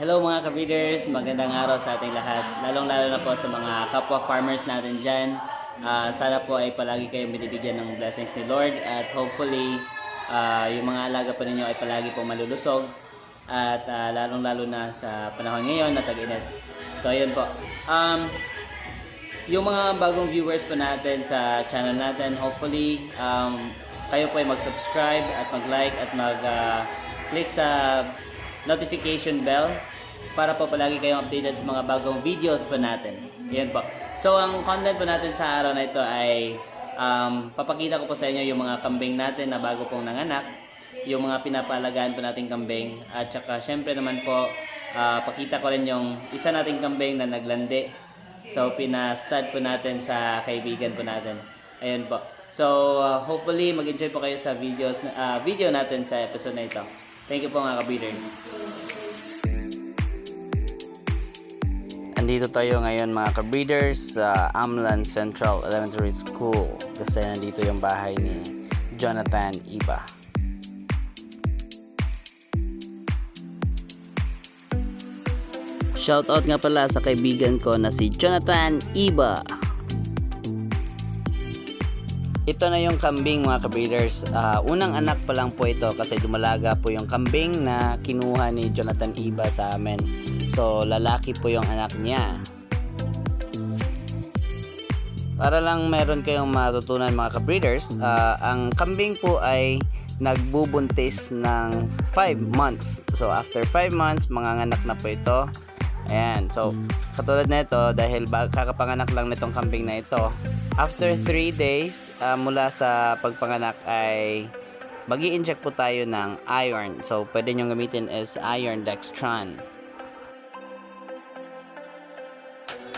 Hello mga ka-breeders, magandang araw sa ating lahat. Lalong-lalo na po sa mga kapwa farmers natin dyan. Sana po ay palagi kayong binibigyan ng blessings ni Lord at hopefully yung mga alaga po ninyo ay palagi po malulusog at lalong-lalo na sa panahon ngayon na tag-init. So ayun po. Yung mga bagong viewers po natin sa channel natin, hopefully kayo po ay mag-subscribe at mag-like at mag-click sa notification bell para po palagi kayong updated sa mga bagong videos po natin. Yan po. So ang content po natin sa araw na ito ay papakita ko po sa inyo yung mga kambing natin na bago pong nanganak, yung mga pinapalagaan po nating kambing, at saka syempre naman po pakita ko rin yung isa nating kambing na naglandi. So pina-stud po natin sa kaibigan po natin. Ayun po. So hopefully mag-enjoy po kayo sa video natin sa episode na ito. Thank you po mga ka-breeders. Andito tayo ngayon mga ka-breeders sa Amlan Central Elementary School kasi nandito yung bahay ni Jonathan Iba. Shoutout nga pala sa kaibigan ko na si Jonathan Iba. Ito na yung kambing mga ka-breeders. Unang anak pa lang po ito kasi dumalaga po yung kambing na kinuha ni Jonathan Iba sa amin. So lalaki po yung anak niya. Para lang meron kayong matutunan mga ka-breeders, ang kambing po ay nagbubuntis ng 5 months. So after 5 months, manganganak na po ito. Ayan. So katulad na ito, dahil kakapanganak lang nitong kambing na ito, after 3 days mula sa pagpanganak ay magi-inject po tayo ng iron. So pwede nyo gamitin is iron dextran.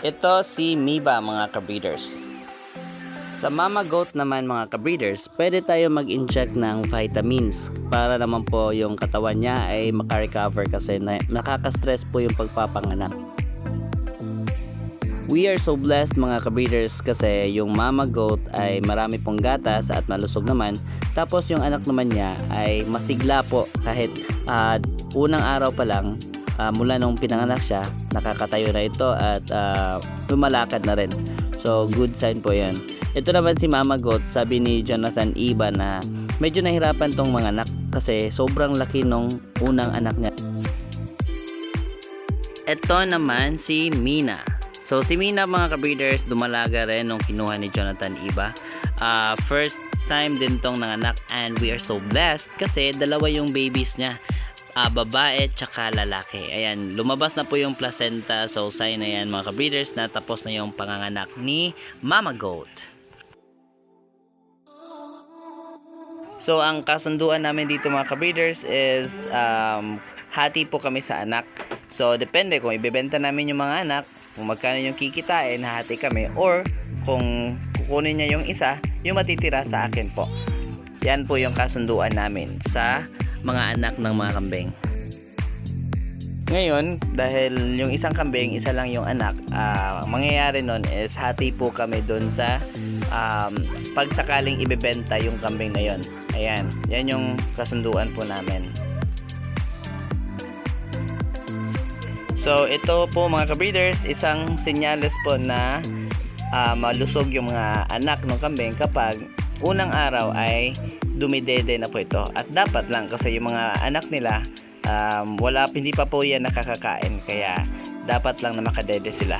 Ito si Miba mga ka-breeders. Sa mama goat naman mga ka-breeders, pwede tayo mag-inject ng vitamins para naman po yung katawan niya ay makarecover kasi nakaka-stress po yung pagpapanganak. We are so blessed mga ka-breeders kasi yung mama goat ay marami pong gatas at malusog naman, tapos yung anak naman niya ay masigla po kahit unang araw pa lang. Mula nung pinanganak siya, nakakatayo na ito at lumalakad na rin. So good sign po yan. Ito naman si Mama Goat, sabi ni Jonathan Iba na medyo nahirapan tong mga anak kasi sobrang laki nung unang anak niya. Ito naman si Mina. So si Mina mga ka-breeders, dumalaga rin nung kinuha ni Jonathan Iba. First time din tong nanganak and we are so blessed kasi dalawa yung babies niya. Babae tsaka lalaki. Ayan, lumabas na po yung placenta. So sign na yan mga ka-breeders na tapos na yung panganganak ni Mama Goat. So ang kasunduan namin dito mga ka-breeders is hati po kami sa anak. So depende kung ibebenta namin yung mga anak, kung magkano yung kikitain, hati kami, or kung kukunin niya yung isa, yung matitira sa akin po. Yan po yung kasunduan namin sa mga anak ng mga kambing. Ngayon, dahil yung isang kambing, isa lang yung anak, mangyayari nun is hati po kami dun sa pagsakaling ibebenta yung kambing na yun. Ayan, yan yung kasunduan po namin. So ito po mga ka-breeders, isang senyales po na malusog yung mga anak ng kambing kapag unang araw ay dumidede na po ito. At dapat lang kasi yung mga anak nila hindi pa po yan nakakakain, kaya dapat lang na makadede sila.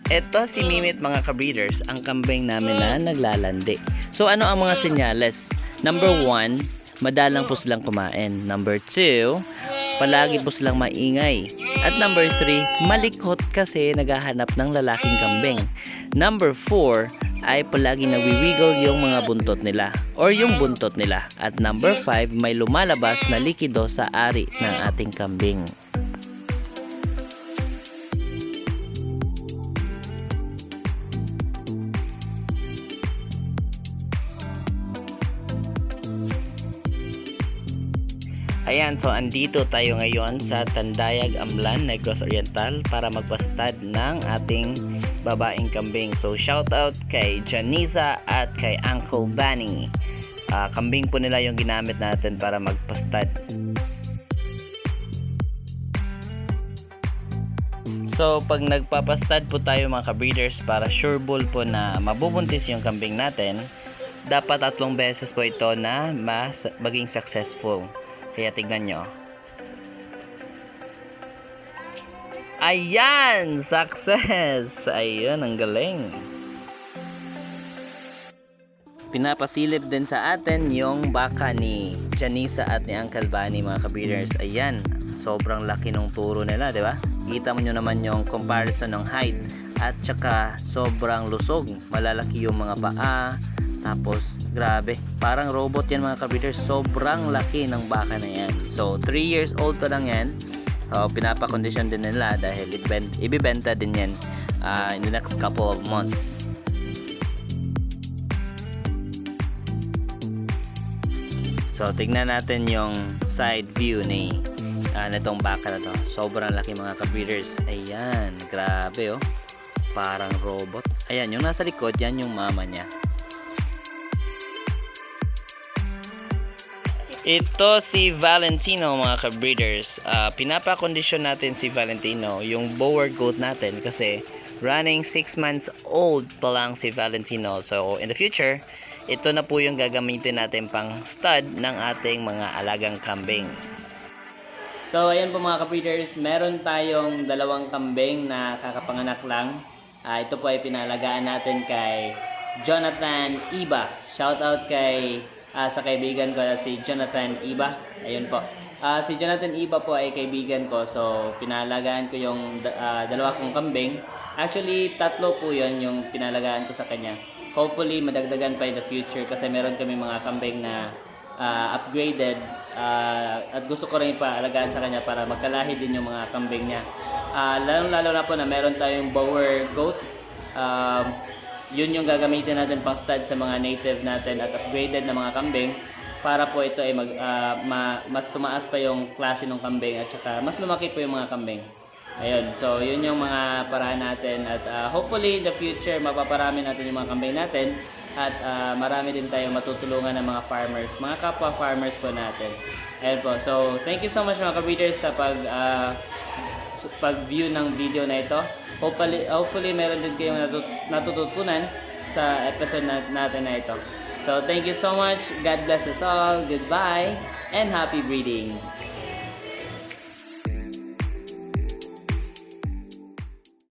Ito si Mimit mga ka-breeders, ang kambing namin na naglalandi. So ano ang mga senyales? Number 1, madalang po silang kumain. Number 2, palagi po silang maingay. At number 3, malikot kasi naghahanap ng lalaking kambing. Number 4, ay palagi nawiwiggle yung mga buntot nila or yung buntot nila. At number 5, may lumalabas na likido sa ari ng ating kambing. Ayan, so andito tayo ngayon sa Tandayag, Amlan, Negros Oriental para magpastad ng ating babaeng kambing. So shout out kay Janiza at kay Uncle Bunny. Kambing po nila yung ginamit natin para magpastad. So pag nagpapastad po tayo mga ka-breeders, para sure bull po na mabubuntis yung kambing natin, dapat 3 beses po ito na maging successful. Kaya tignan nyo. Ayan! Success! Ayun, ang galing. Pinapasilip din sa atin yung baka ni Janisa at ni Uncle Bunny mga ka-breeders. Ayan, sobrang laki ng turo nila, di ba? Kita mo nyo naman yung comparison ng height at saka sobrang lusog. Malalaki yung mga paa. Tapos, grabe, parang robot yan mga ka-breeders. Sobrang laki ng baka na yan. So, 3 years old pa lang yan. Pinapakondisyon din nila dahil ibibenta din yan in the next couple of months. So, tignan natin yung side view ni nitong baka na to. Sobrang laki mga ka-breeders. Ayan, grabe oh. Parang robot. Ayan, yung nasa likod, yan yung mama niya. Ito si Valentino mga ka-breeders. Pinapakondisyon natin si Valentino, yung boer goat natin, kasi running 6 months old pa lang si Valentino. So in the future, ito na po yung gagamitin natin pang stud ng ating mga alagang kambing. So ayan po mga ka-breeders, meron tayong 2 kambing na kakapanganak lang. Ito po ay pinalagaan natin kay Jonathan Iba. Shoutout kay sa kaibigan ko na si Jonathan Iba. Ayun po. Si Jonathan Iba po ay kaibigan ko. So, pinalagaan ko yung 2 kong kambing. Actually, 3 po yun yung pinalagaan ko sa kanya. Hopefully, madagdagan pa in the future kasi meron kami mga kambing na upgraded. At gusto ko rin ipaalagaan sa kanya para magkalahi din yung mga kambing niya. Lalo na po na meron tayong boer goat. Yun yung gagamitin natin pang stud sa mga native natin at upgraded na mga kambing para po ito ay mas tumaas pa yung klase ng kambing at saka mas lumaki po yung mga kambing. Ayun, so yun yung mga paraan natin at hopefully in the future mapaparami natin yung mga kambing natin at marami din tayong matutulungan ng mga farmers, mga kapwa farmers po natin. Ayun po, so thank you so much mga ka-breeders sa pag-view ng video na ito. Hopefully meron din kayong natututunan sa episode natin na ito. So thank you so much. God bless us all. Goodbye and happy breeding.